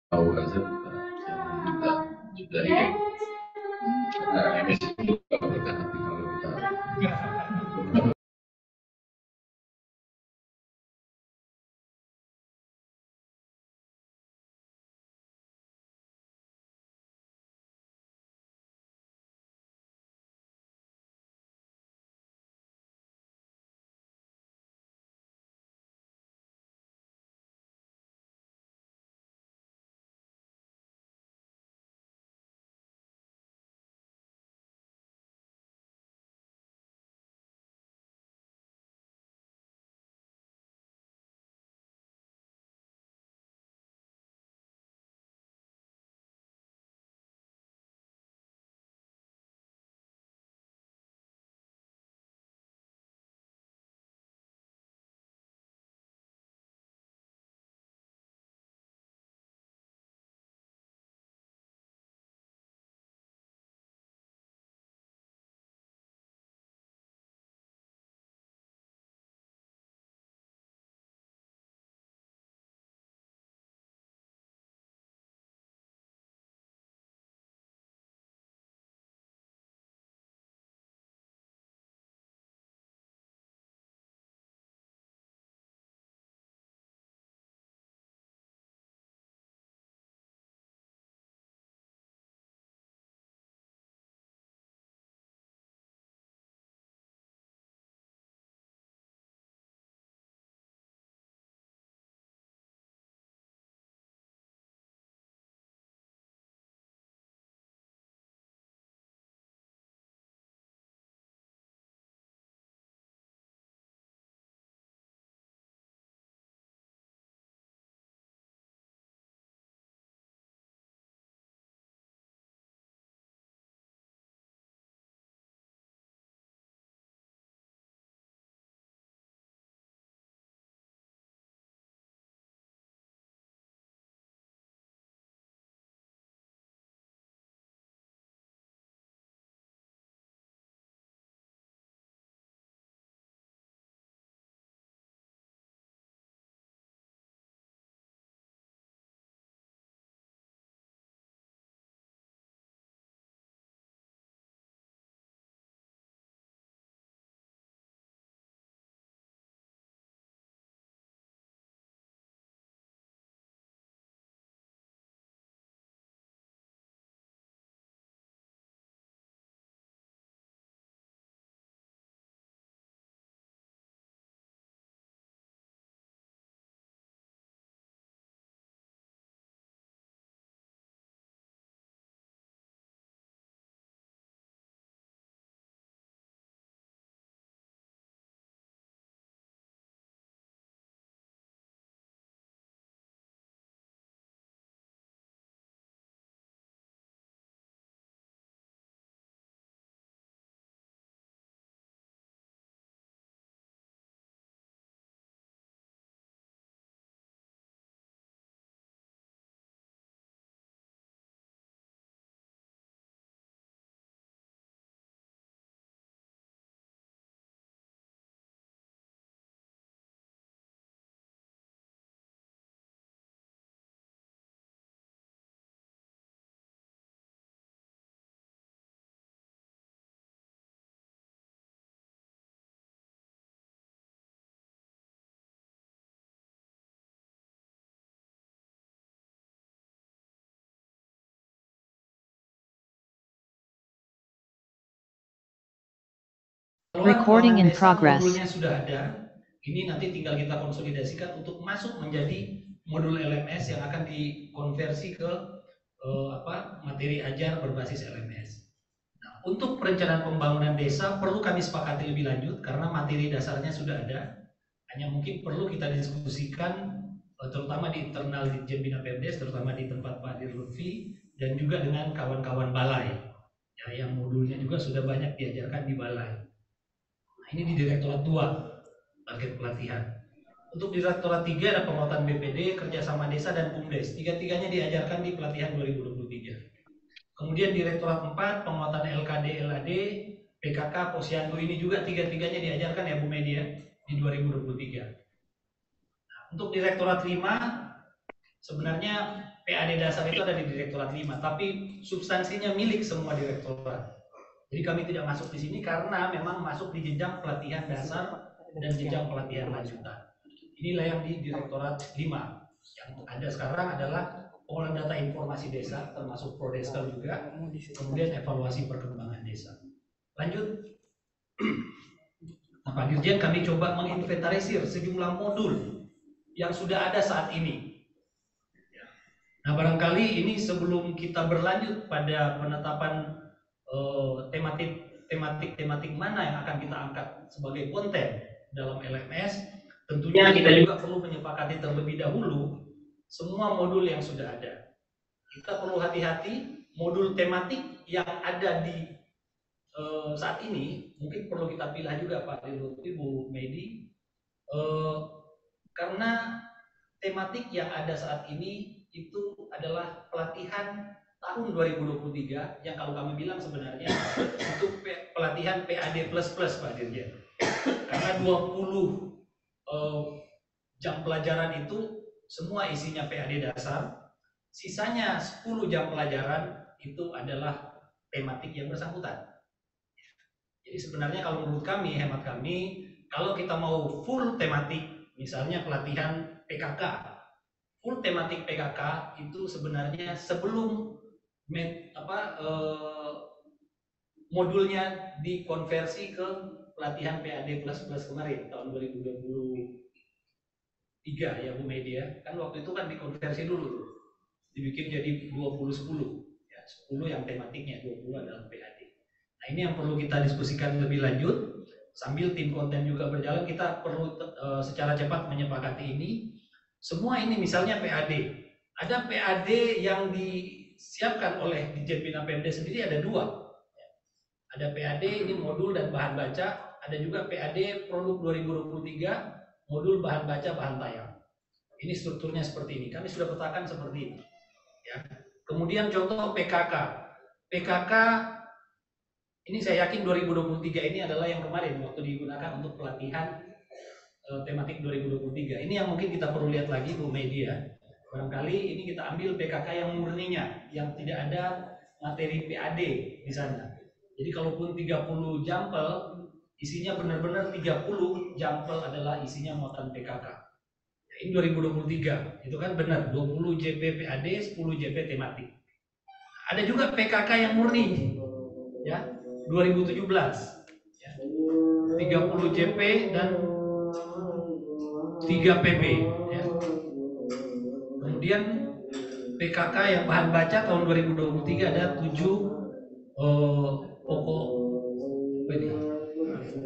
tahu aja kita juga ini karena MS itu juga berhati kalau kita Recording in progress. Modulnya sudah ada. Ini nanti tinggal kita konsolidasikan untuk masuk menjadi modul LMS yang akan dikonversi ke materi ajar berbasis LMS. Nah, untuk perencanaan pembangunan desa perlu kami sepakati lebih lanjut karena materi dasarnya sudah ada. Hanya mungkin perlu kita diskusikan terutama di internal Ditjen Bina Pemdes, terutama di tempat Pak Dirlutfi dan juga dengan kawan-kawan balai. Ya, yang modulnya juga sudah banyak diajarkan di balai. Nah, ini di Direktorat 2 target pelatihan. Untuk Direktorat 3 ada penguatan BPD, kerjasama desa dan BUMDes. Tiga-tiganya diajarkan di pelatihan 2023. Kemudian Direktorat 4 penguatan LKD, LAD, PKK, Posyandu ini juga tiga-tiganya diajarkan ya Bu Media di 2023. Nah, untuk Direktorat 5 sebenarnya PAD dasar itu ada di Direktorat 5, tapi substansinya milik semua direktorat. Jadi kami tidak masuk di sini karena memang masuk di jenjang pelatihan dasar dan jenjang pelatihan lanjutan. Inilah yang di Direktorat 5. Yang ada sekarang adalah pengolahan data informasi desa, termasuk Prodeskel juga, kemudian evaluasi perkembangan desa. Lanjut. Nah, Pak Dirjen, kami coba menginventarisir sejumlah modul yang sudah ada saat ini. Nah, barangkali ini sebelum kita berlanjut pada penetapan tematik mana yang akan kita angkat sebagai konten dalam LMS, tentunya kita juga perlu menyepakati terlebih dahulu semua modul yang sudah ada. Kita perlu hati-hati modul tematik yang ada di saat ini, mungkin perlu kita pilih juga Pak Lutfi, Bu Medi, karena tematik yang ada saat ini itu adalah pelatihan tahun 2023 yang kalau kami bilang sebenarnya itu pelatihan PAD++ Pak Dirjen. Karena 20 jam pelajaran itu semua isinya PAD dasar, sisanya 10 jam pelajaran itu adalah tematik yang bersangkutan. Jadi sebenarnya kalau menurut kami, hemat kami, kalau kita mau full tematik, misalnya pelatihan PKK, full tematik PKK itu sebenarnya sebelum modulnya dikonversi ke pelatihan PAD++ kemarin tahun 2023 ya Bu Media, kan waktu itu kan dikonversi dulu, dibikin jadi 20-10 ya, 10 yang tematiknya, 20 adalah PAD. Nah, ini yang perlu kita diskusikan lebih lanjut sambil tim konten juga berjalan. Kita perlu secara cepat menyepakati ini. Semua ini misalnya PAD, ada PAD yang disiapkan oleh Ditjen Bina Pemda sendiri ada 2. Ada PAD ini modul dan bahan baca, ada juga PAD produk 2023 modul bahan baca bahan tayang. Ini strukturnya seperti ini. Kami sudah petakan seperti ini. Ya. Kemudian contoh PKK. PKK ini saya yakin 2023 ini adalah yang kemarin waktu digunakan untuk pelatihan tematik 2023. Ini yang mungkin kita perlu lihat lagi Bu Media. Barangkali ini kita ambil PKK yang murninya, yang tidak ada materi PAD di sana. Jadi kalaupun 30 jampel, isinya benar-benar 30 jampel adalah isinya muatan PKK. Ini 2023, itu kan benar 20 JP PAD, 10 JP tematik. Ada juga PKK yang murni, ya 2017, ya, 30 JP dan 3 PB. Ya. Kemudian PKK yang bahan baca tahun 2023 ada 7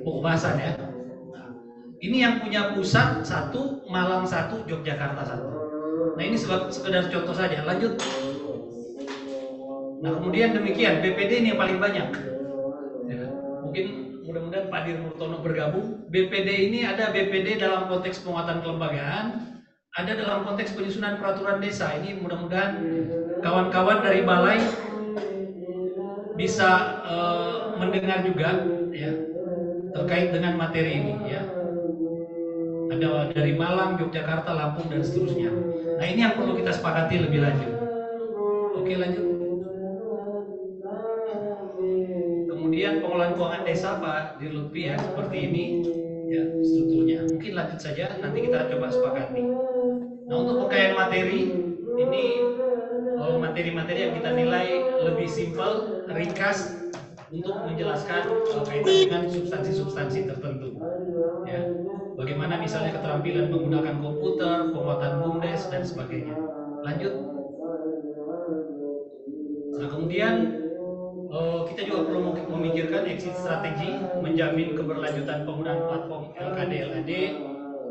pokok bahasan ya. Ini yang punya pusat 1, Malang 1, Yogyakarta 1. Nah ini sekedar contoh saja. Lanjut. Nah kemudian demikian BPD ini yang paling banyak. Ya, mungkin mudah-mudahan Pak Dir Murtono bergabung. BPD ini ada BPD dalam konteks penguatan kelembagaan, ada dalam konteks penyusunan peraturan desa. Ini mudah-mudahan kawan-kawan dari balai bisa mendengar juga ya terkait dengan materi ini ya. Ada dari Malang, Yogyakarta, Lampung dan seterusnya. Nah ini yang perlu kita sepakati lebih lanjut. Oke lanjut. Kemudian pengolahan keuangan desa Pak Dirlutfi ya seperti ini ya strukturnya. Mungkin lanjut saja, nanti kita coba sepakati. Nah untuk pakaian materi ini materi-materi yang kita nilai lebih simpel, ringkas untuk menjelaskan kaitan dengan substansi-substansi tertentu. Ya. Bagaimana misalnya keterampilan menggunakan komputer, penguatan BUMDes dan sebagainya. Lanjut. Nah kemudian kita juga perlu memikirkan exit strategi, menjamin keberlanjutan penggunaan platform LKD-LAD,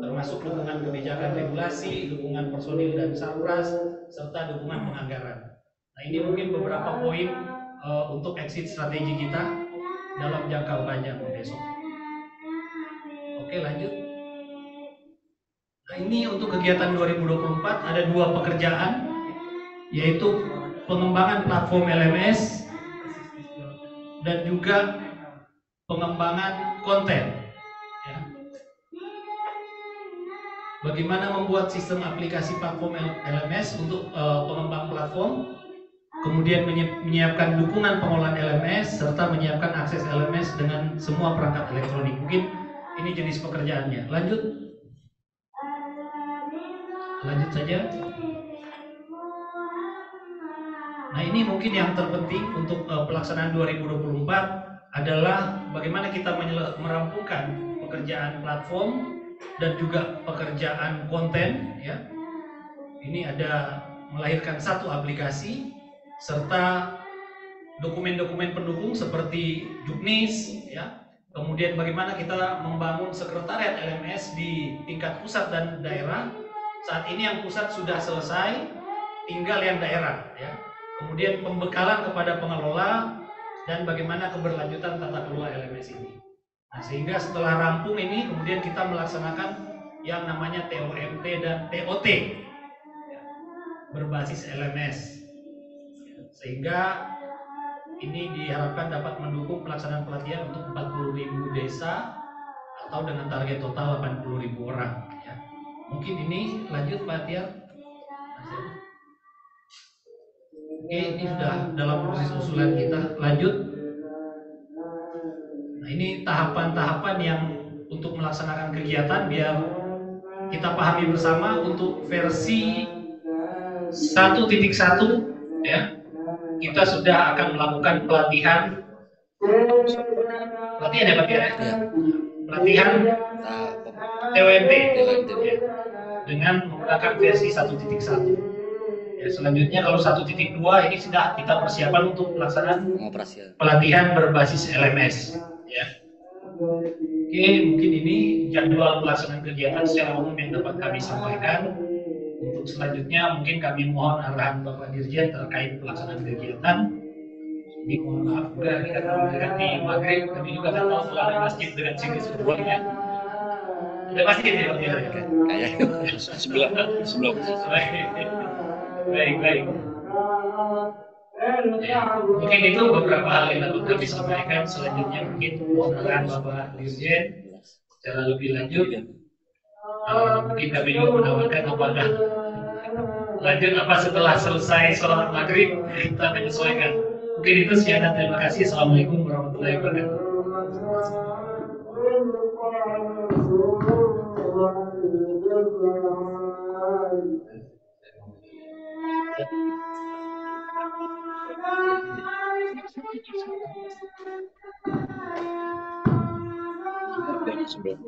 termasuk dukungan kebijakan regulasi, dukungan personil dan sarpras, serta dukungan penganggaran. Nah ini mungkin beberapa poin untuk exit strategi kita dalam jangka panjang besok. Oke lanjut. Nah ini untuk kegiatan 2024 ada 2 pekerjaan, yaitu pengembangan platform LMS dan juga pengembangan konten. Ya. bagaimana membuat sistem aplikasi platform LMS untuk pengembang platform, kemudian menyiapkan dukungan pengolahan LMS, serta menyiapkan akses LMS dengan semua perangkat elektronik. Mungkin ini jenis pekerjaannya. Lanjut saja. Nah, ini mungkin yang terpenting untuk pelaksanaan 2024 adalah bagaimana kita merampungkan pekerjaan platform dan juga pekerjaan konten, ya. Ini ada melahirkan satu aplikasi serta dokumen-dokumen pendukung seperti Juknis, ya. Kemudian bagaimana kita membangun sekretariat LMS di tingkat pusat dan daerah. Saat ini yang pusat sudah selesai, tinggal yang daerah, ya. Kemudian pembekalan kepada pengelola dan bagaimana keberlanjutan tata kelola LMS ini. Nah, sehingga setelah rampung ini kemudian kita melaksanakan yang namanya TOMT dan TOT, ya, berbasis LMS, sehingga ini diharapkan dapat mendukung pelaksanaan pelatihan untuk 40.000 desa atau dengan target total 80.000 orang, ya. Mungkin ini lanjut Pak Tiar. Oke, ini sudah dalam proses usulan kita. Lanjut. Nah, ini tahapan-tahapan yang untuk melaksanakan kegiatan biar kita pahami bersama. Untuk versi 1.1, ya, kita sudah akan melakukan pelatihan ya Pak Tiar, ya? Pelatihan TOMT, ya, dengan menggunakan versi 1.1. Ya, selanjutnya kalau 1.2 ini sudah kita persiapan untuk pelaksanaan pelatihan berbasis LMS, ya. Oke, mungkin ini jadwal pelaksanaan kegiatan secara umum yang dapat kami sampaikan. Untuk selanjutnya mungkin kami mohon arahan Bapak Dirjen terkait pelaksanaan kegiatan. Jadi mohon maaf juga ini karena mendekati maghrib, kami juga tidak tahu kalau ada masjid dengan sini semuanya. Ada masjid ya Pak Dirjen? Kayak sebelum. Baik. Ya, mungkin itu beberapa hal yang dapat kami sampaikan. Selanjutnya mungkin mohon arahan Bapak Dirjen secara lebih lanjut. Mungkin kami juga menawarkan apakah lanjut apa setelah selesai sholat maghrib kita menyesuaikan. Mungkin itu sekian dan terima kasih. Assalamualaikum warahmatullahi wabarakatuh. Sebelum